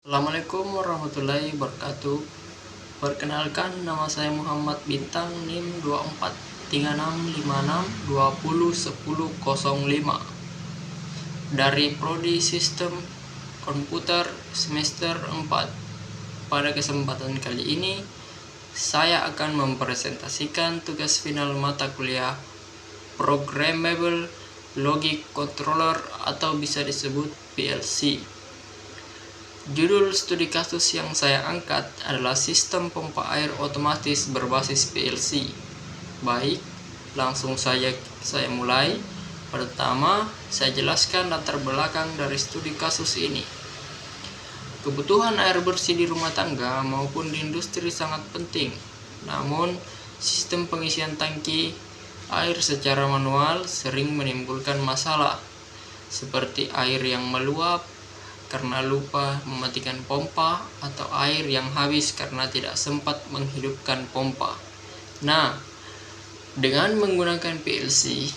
Assalamualaikum warahmatullahi wabarakatuh. Perkenalkan, nama saya Muhammad Bintang, NIM 243656201005 dari Prodi Sistem Komputer semester 4. Pada kesempatan kali ini, saya akan mempresentasikan tugas final mata kuliah Programmable Logic Controller atau bisa disebut PLC. Judul studi kasus yang saya angkat adalah sistem pompa air otomatis berbasis PLC. Baik, langsung saja saya mulai. Pertama, saya jelaskan latar belakang dari studi kasus ini. Kebutuhan air bersih di rumah tangga maupun di industri sangat penting. Namun, sistem pengisian tangki air secara manual sering menimbulkan masalah, seperti air yang meluap karena lupa mematikan pompa atau air yang habis karena tidak sempat menghidupkan pompa. Nah, dengan menggunakan PLC,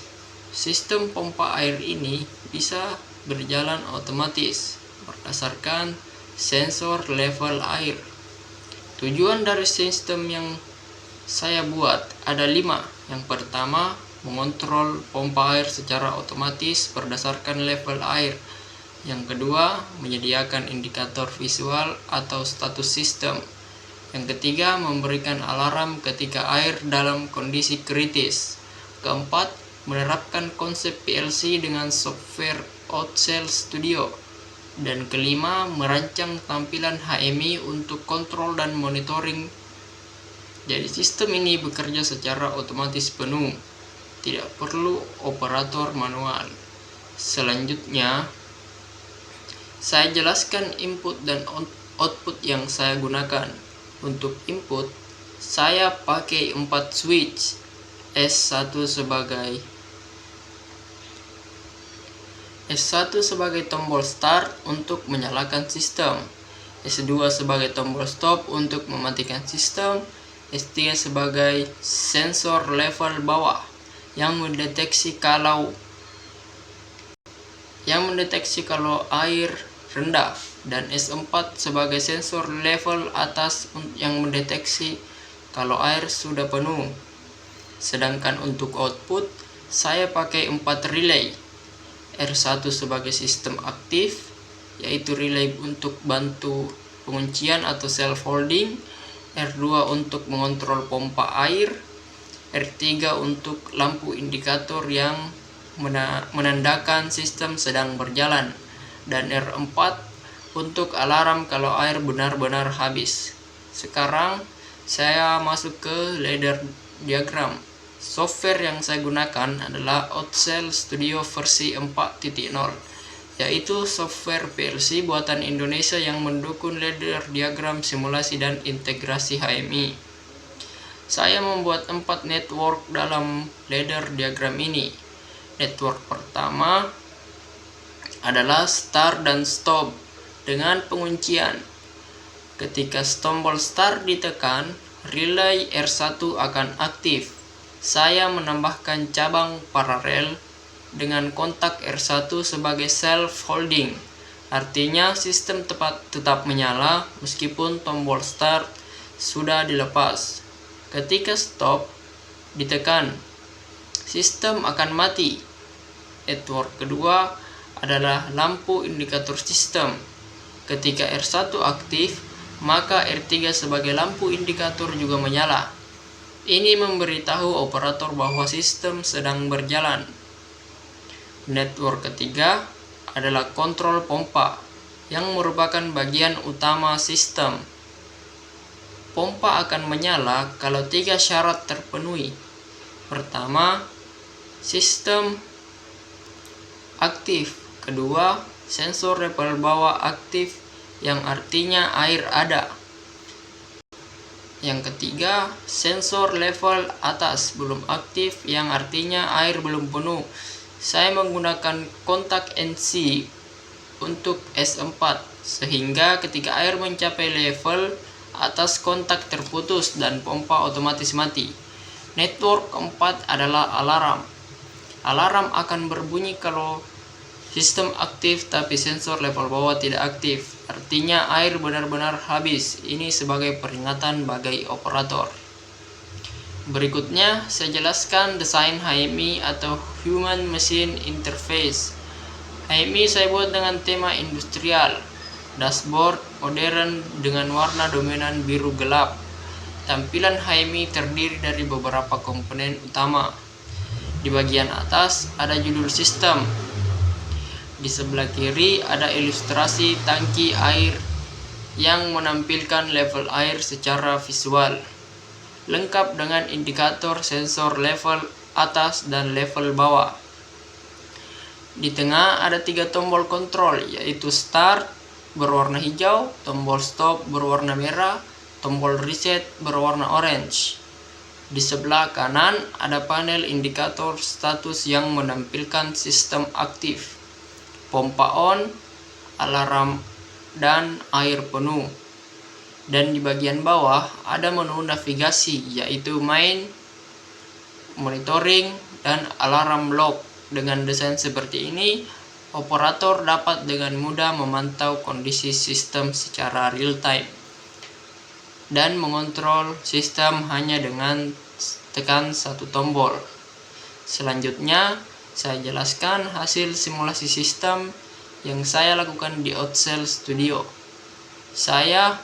sistem pompa air ini bisa berjalan otomatis berdasarkan sensor level air. Tujuan dari sistem yang saya buat ada 5. Yang pertama, mengontrol pompa air secara otomatis berdasarkan level air. Yang kedua, menyediakan indikator visual atau status sistem. Yang ketiga, memberikan alarm ketika air dalam kondisi kritis. Keempat, menerapkan konsep PLC dengan software Outsell Studio. Dan kelima, merancang tampilan HMI untuk kontrol dan monitoring. Jadi sistem ini bekerja secara otomatis penuh, tidak perlu operator manual. Selanjutnya, saya jelaskan input dan output yang saya gunakan. Untuk input, saya pakai 4 switch. S1 sebagai tombol start untuk menyalakan sistem, S2 sebagai tombol stop untuk mematikan sistem, S3 sebagai sensor level bawah yang mendeteksi kalau air rendah, dan S4 sebagai sensor level atas yang mendeteksi kalau air sudah penuh. Sedangkan untuk output, saya pakai 4 relay. R1 sebagai sistem aktif, yaitu relay untuk bantu penguncian atau self holding, R2 untuk mengontrol pompa air, R3 untuk lampu indikator yang menandakan sistem sedang berjalan, dan R4 untuk alarm kalau air benar-benar habis. Sekarang saya masuk ke ladder diagram. Software yang saya gunakan adalah Outsell Studio versi 4.0, yaitu software PLC buatan Indonesia yang mendukung ladder diagram, simulasi, dan integrasi HMI. Saya membuat 4 network dalam ladder diagram ini. Network pertama adalah start dan stop dengan penguncian. Ketika tombol start ditekan, relay R1 akan aktif. Saya menambahkan cabang paralel dengan kontak R1 sebagai self holding. Artinya sistem tetap menyala meskipun tombol start sudah dilepas. Ketika stop ditekan, sistem akan mati. Network kedua adalah lampu indikator sistem. Ketika R1 aktif, maka R3 sebagai lampu indikator juga menyala. Ini memberitahu operator bahwa sistem sedang berjalan. Network ketiga adalah kontrol pompa, yang merupakan bagian utama sistem. Pompa akan menyala kalau 3 syarat terpenuhi. Pertama, sistem aktif. Kedua, sensor level bawah aktif, yang artinya air ada. Yang ketiga, sensor level atas belum aktif, yang artinya air belum penuh. Saya menggunakan kontak NC untuk S4, sehingga ketika air mencapai level atas, kontak terputus dan pompa otomatis mati. Network keempat adalah alarm. Alarm akan berbunyi kalau Sistem aktif tapi sensor level bawah tidak aktif, artinya air benar-benar habis. Ini sebagai peringatan bagi operator. Berikutnya, saya jelaskan desain HMI atau Human Machine Interface. HMI saya buat dengan tema industrial. Dashboard modern dengan warna dominan biru gelap. Tampilan HMI terdiri dari beberapa komponen utama. Di bagian atas ada judul sistem. Di sebelah kiri ada ilustrasi tangki air yang menampilkan level air secara visual, lengkap dengan indikator sensor level atas dan level bawah. Di tengah ada 3 tombol kontrol, yaitu start berwarna hijau, tombol stop berwarna merah, tombol reset berwarna orange. Di sebelah kanan ada panel indikator status yang menampilkan sistem aktif, pompa on, alarm, dan air penuh. Dan di bagian bawah ada menu navigasi, yaitu main, monitoring, dan alarm lock. Dengan desain seperti ini, operator dapat dengan mudah memantau kondisi sistem secara real time dan mengontrol sistem hanya dengan tekan satu tombol. Selanjutnya, saya jelaskan hasil simulasi sistem yang saya lakukan di Outsell Studio. Saya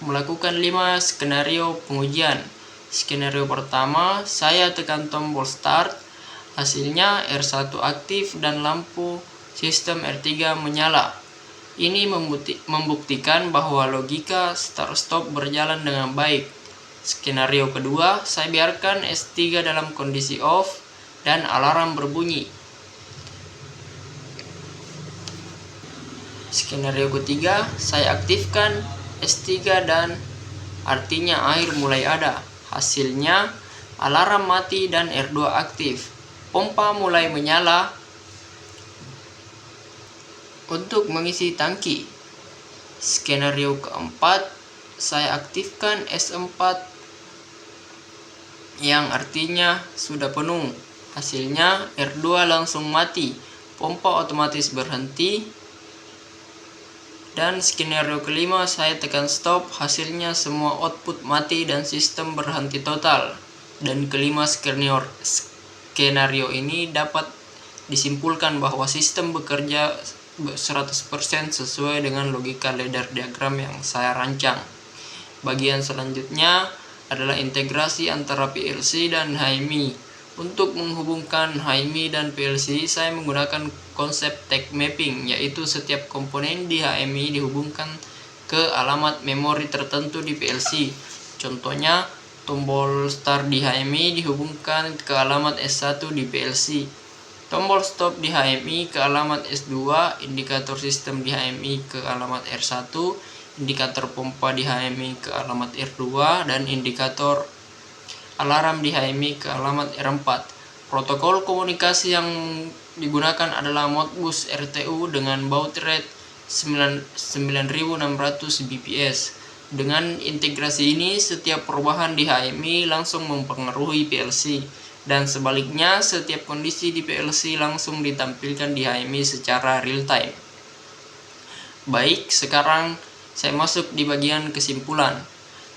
melakukan 5 skenario pengujian. Skenario pertama, saya tekan tombol start, hasilnya R1 aktif dan lampu sistem R3 menyala. Ini membuktikan bahwa logika start-stop berjalan dengan baik. Skenario kedua, saya biarkan S3 dalam kondisi off dan alarm berbunyi. Skenario ketiga, saya aktifkan S3 dan artinya air mulai ada. Hasilnya, alarm mati dan R2 aktif. Pompa mulai menyala untuk mengisi tangki. Skenario keempat, saya aktifkan S4 yang artinya sudah penuh. Hasilnya R2 langsung mati, pompa otomatis berhenti. Dan skenario kelima, saya tekan stop, hasilnya semua output mati dan sistem berhenti total. Dan kelima skenario ini dapat disimpulkan bahwa sistem bekerja 100% sesuai dengan logika ladder diagram yang saya rancang. Bagian selanjutnya adalah integrasi antara PLC dan HMI. Untuk menghubungkan HMI dan PLC, saya menggunakan konsep tag mapping, yaitu setiap komponen di HMI dihubungkan ke alamat memori tertentu di PLC. Contohnya, tombol start di HMI dihubungkan ke alamat S1 di PLC. Tombol stop di HMI ke alamat S2, indikator sistem di HMI ke alamat R1, indikator pompa di HMI ke alamat R2, dan indikator alarm di HMI ke alamat R4. Protokol komunikasi yang digunakan adalah Modbus RTU dengan baud rate 9600 bps. Dengan integrasi ini, setiap perubahan di HMI langsung mempengaruhi PLC, dan sebaliknya setiap kondisi di PLC langsung ditampilkan di HMI secara real time. Baik, sekarang saya masuk di bagian kesimpulan.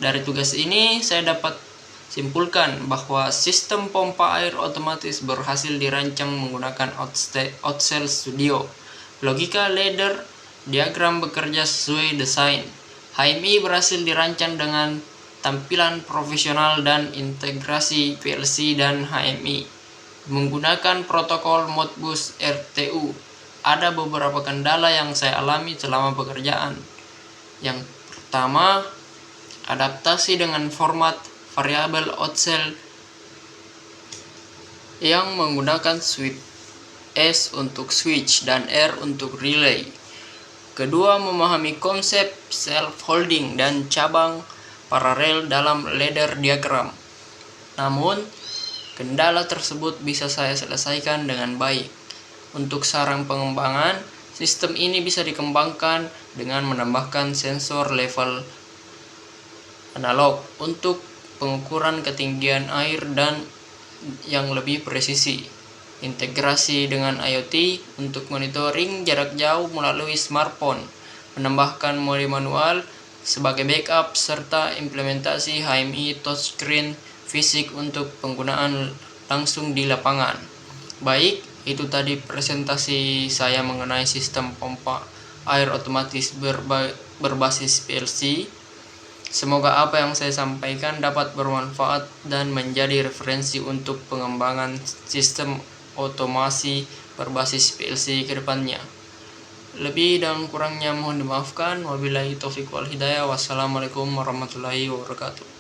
Dari tugas ini, saya dapat simpulkan bahwa sistem pompa air otomatis berhasil dirancang menggunakan Outsell Studio. Logika ladder diagram bekerja sesuai desain. HMI berhasil dirancang dengan tampilan profesional dan integrasi PLC dan HMI menggunakan protokol Modbus RTU. Ada beberapa kendala yang saya alami selama pekerjaan. Yang pertama, adaptasi dengan format variabel Outsell yang menggunakan sweep S untuk switch dan R untuk relay. Kedua, memahami konsep self-holding dan cabang paralel dalam ladder diagram. Namun, kendala tersebut bisa saya selesaikan dengan baik. Untuk saran pengembangan, sistem ini bisa dikembangkan dengan menambahkan sensor level analog untuk pengukuran ketinggian air dan yang lebih presisi. integrasi dengan IoT untuk monitoring jarak jauh melalui smartphone, menambahkan mode manual sebagai backup, serta implementasi HMI touchscreen fisik untuk penggunaan langsung di lapangan. Baik, itu tadi presentasi saya mengenai sistem pompa air otomatis berbasis PLC. Semoga apa yang saya sampaikan dapat bermanfaat dan menjadi referensi untuk pengembangan sistem otomasi berbasis PLC ke depannya. Lebih dan kurangnya mohon dimaafkan. Wabillahi taufiq wal hidayah. Wassalamualaikum warahmatullahi wabarakatuh.